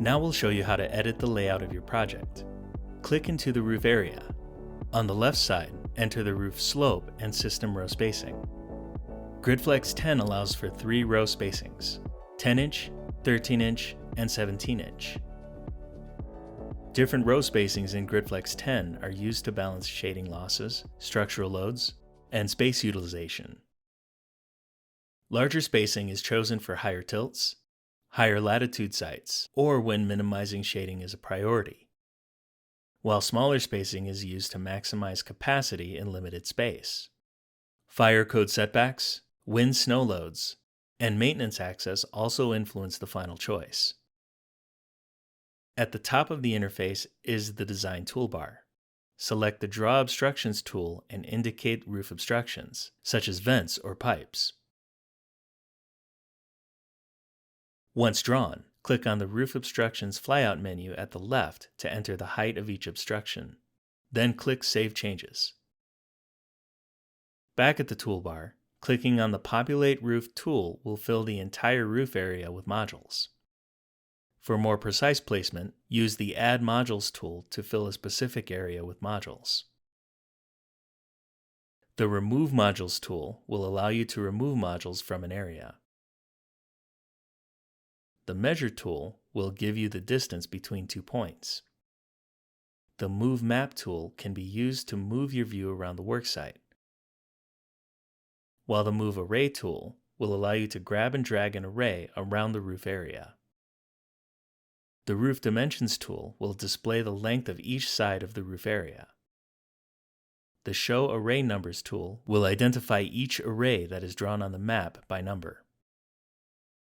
Now we'll show you how to edit the layout of your project. Click into the roof area. On the left side, enter the roof slope and system row spacing. GridFlex 10 allows for 3 row spacings: 10-inch, 13-inch, and 17-inch. Different row spacings in GridFlex 10 are used to balance shading losses, structural loads, and space utilization. Larger spacing is chosen for higher tilts, higher latitude sites, or when minimizing shading is a priority, while smaller spacing is used to maximize capacity in limited space. Fire code setbacks, wind snow loads, and maintenance access also influence the final choice. At the top of the interface is the Design toolbar. Select the Draw Obstructions tool and indicate roof obstructions, such as vents or pipes. Once drawn, click on the Roof Obstructions flyout menu at the left to enter the height of each obstruction. Then click Save Changes. Back at the toolbar, clicking on the Populate Roof tool will fill the entire roof area with modules. For more precise placement, use the Add Modules tool to fill a specific area with modules. The Remove Modules tool will allow you to remove modules from an area. The Measure tool will give you the distance between 2 points. The Move Map tool can be used to move your view around the worksite, while the Move Array tool will allow you to grab and drag an array around the roof area. The Roof Dimensions tool will display the length of each side of the roof area. The Show Array Numbers tool will identify each array that is drawn on the map by number.